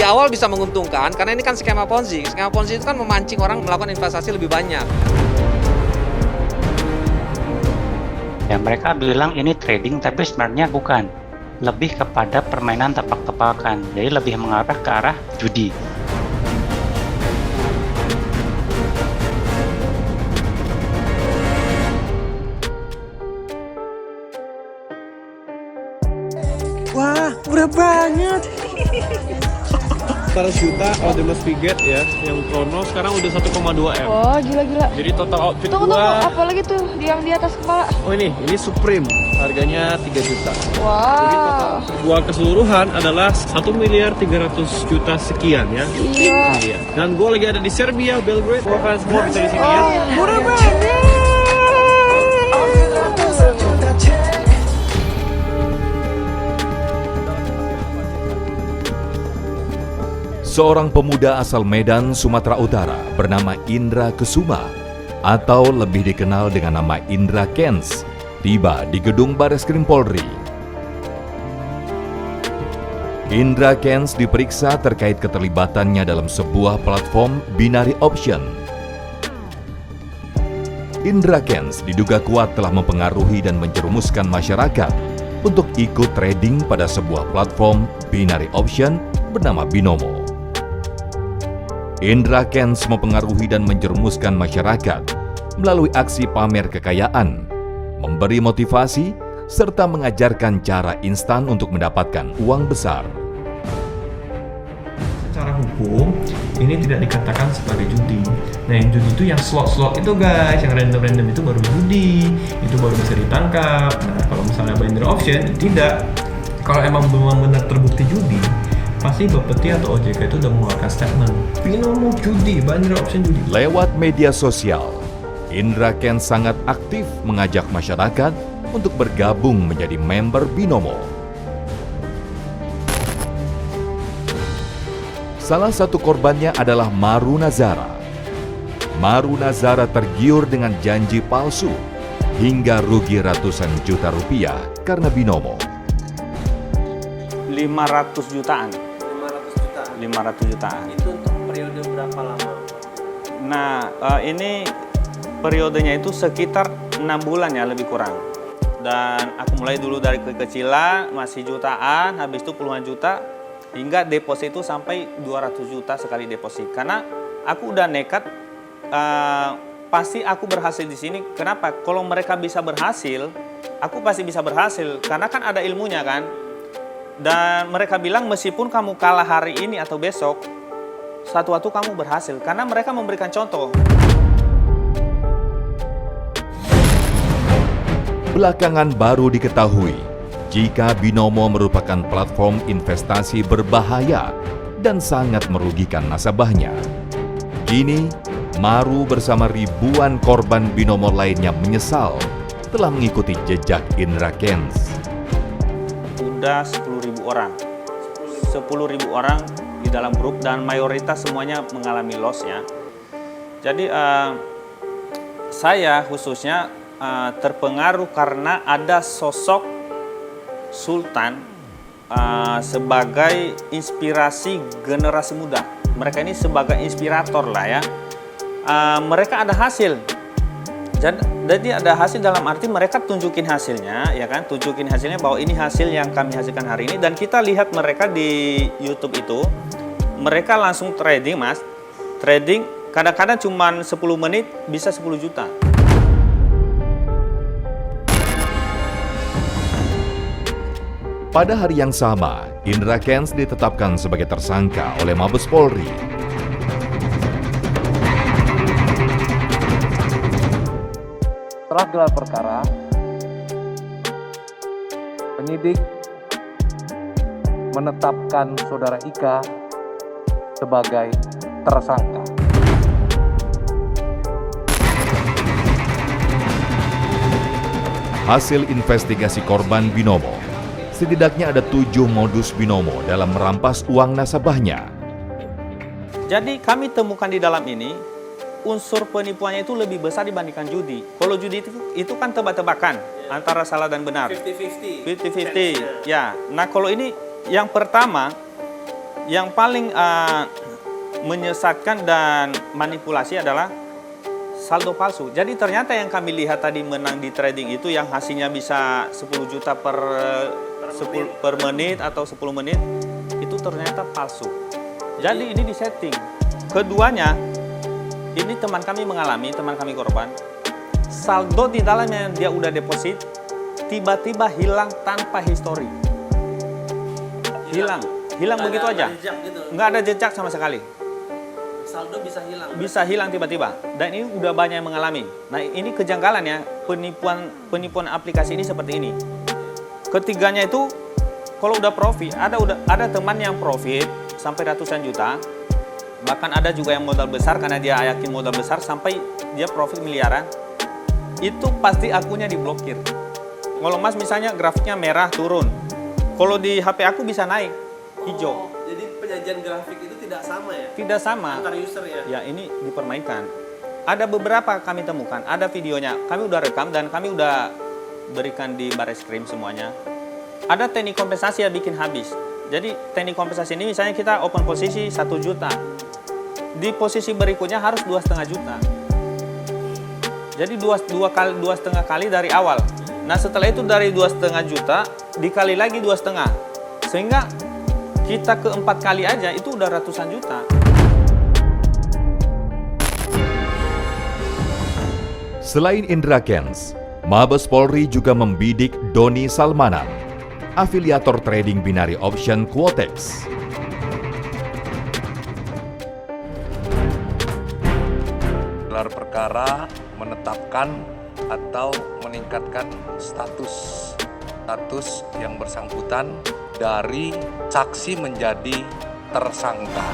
Di awal bisa menguntungkan karena ini kan skema Ponzi. Skema Ponzi itu kan memancing orang melakukan investasi lebih banyak. Ya, mereka bilang ini trading, tapi sebenarnya bukan. Lebih kepada permainan tebak-tebakan, jadi lebih mengarah ke arah judi. Wah, murah banget. 100 juta Audimus Piget ya, yang Chrono sekarang udah 1,2 M. Wah, gila-gila. Jadi total outfit Tunggu, gua. apalagi tuh yang di atas kepala. Oh ini Supreme, harganya 3 juta. Jadi total Wah. gua keseluruhan adalah 1.300.000.000 sekian ya. Iya. Dan gua lagi ada di Serbia, Belgrade. Gua kalian semua bisa di sini ya. Murah banget. Seorang pemuda asal Medan, Sumatera Utara bernama Indra Kesuma atau lebih dikenal dengan nama Indra Kents tiba di gedung Bareskrim Polri. Indra Kents diperiksa terkait keterlibatannya dalam sebuah platform binary option. Indra Kents diduga kuat telah mempengaruhi dan menjerumuskan masyarakat untuk ikut trading pada sebuah platform binary option bernama Binomo. Indra Kents mempengaruhi dan menjerumuskan masyarakat melalui aksi pamer kekayaan, memberi motivasi, serta mengajarkan cara instan untuk mendapatkan uang besar. Secara hukum, ini tidak dikatakan sebagai judi. Nah, yang judi itu yang slot-slot itu guys, yang random-random itu baru judi, itu baru bisa ditangkap. Nah, kalau misalnya binary option, tidak. Kalau emang belum benar terbukti judi, pasti Bapeti atau OJK itu udah mengeluarkan statement Binomo judi, binary option judi. Lewat media sosial, Indra Kents sangat aktif mengajak masyarakat untuk bergabung menjadi member Binomo. Salah satu korbannya adalah Maru Nazara. Maru Nazara tergiur dengan janji palsu hingga rugi ratusan juta rupiah karena Binomo. 500 jutaan. 500 jutaan. Itu untuk periode berapa lama? Nah, ini periodenya itu sekitar 6 bulan ya, lebih kurang. Dan aku mulai dulu dari kekecilan, masih jutaan, habis itu puluhan juta, hingga deposit itu sampai 200 juta sekali deposit. Karena aku udah nekat, pasti aku berhasil di sini. Kenapa? Kalau mereka bisa berhasil, aku pasti bisa berhasil. Karena kan ada ilmunya kan. Dan mereka bilang meskipun kamu kalah hari ini atau besok, suatu waktu kamu berhasil. Karena mereka memberikan contoh. Belakangan baru diketahui jika Binomo merupakan platform investasi berbahaya dan sangat merugikan nasabahnya. Kini, Maru bersama ribuan korban Binomo lainnya menyesal telah mengikuti jejak Indra Kents. Udah 10.000 orang. 10.000 orang di dalam grup dan mayoritas semuanya mengalami loss ya. Jadi saya khususnya terpengaruh karena ada sosok Sultan sebagai inspirasi generasi muda. Mereka ini sebagai inspirator lah ya. Mereka ada hasil. Jadi ada hasil dalam arti mereka tunjukin hasilnya, ya kan? Tunjukin hasilnya bahwa ini hasil yang kami hasilkan hari ini. Dan kita lihat mereka di YouTube itu, mereka langsung trading, mas. Trading kadang-kadang cuma 10 menit bisa 10 juta. Pada hari yang sama, Indra Kents ditetapkan sebagai tersangka oleh Mabes Polri. Setelah gelar perkara, penyidik menetapkan saudara Ika sebagai tersangka. Hasil investigasi korban Binomo, setidaknya ada 7 modus Binomo dalam merampas uang nasabahnya. Jadi kami temukan di dalam ini, unsur penipuannya itu lebih besar dibandingkan judi. Kalau judi itu kan tebak-tebakan antara salah dan benar. 50-50. 50-50. Ya. Nah, kalau ini yang pertama Yang paling menyesatkan dan manipulasi adalah saldo palsu. Jadi ternyata yang kami lihat tadi menang di trading itu yang hasilnya bisa 10 juta per menit atau 10 menit, itu ternyata palsu. Jadi ini disetting. Keduanya, ini teman kami mengalami, teman kami korban, saldo di dalamnya dia udah deposit, tiba-tiba hilang tanpa histori. Hilang begitu aja. Nggak ada jejak sama sekali. Saldo bisa hilang. Bisa hilang tiba-tiba. Dan ini udah banyak yang mengalami. Nah, ini kejanggalannya, penipuan aplikasi ini seperti ini. Ketiganya itu kalau udah profit, ada teman yang profit sampai ratusan juta. Bahkan ada juga yang modal besar karena dia yakin modal besar sampai dia profit miliaran. Itu pasti akunnya diblokir. Kalau Mas misalnya grafiknya merah turun. Kalau di HP aku bisa naik hijau. Jadi penyajian grafik itu tidak sama ya? Tidak sama. Antar user ya? Ya, ini dipermainkan. Ada beberapa kami temukan, ada videonya. Kami udah rekam dan kami udah berikan di Bareskrim semuanya. Ada teknik kompensasi yang bikin habis. Jadi teknik kompensasi ini misalnya kita open posisi 1 juta. Di posisi berikutnya harus 2,5 juta. Jadi 2,5 kali dari awal. Nah, setelah itu dari 2,5 juta dikali lagi 2,5. Sehingga kita ke 4 kali aja itu udah ratusan juta. Selain Indra Kents, Mabes Polri juga membidik Doni Salmanan, afiliator trading binary option Quotex. Gelar perkara menetapkan atau meningkatkan status yang bersangkutan dari saksi menjadi tersangka.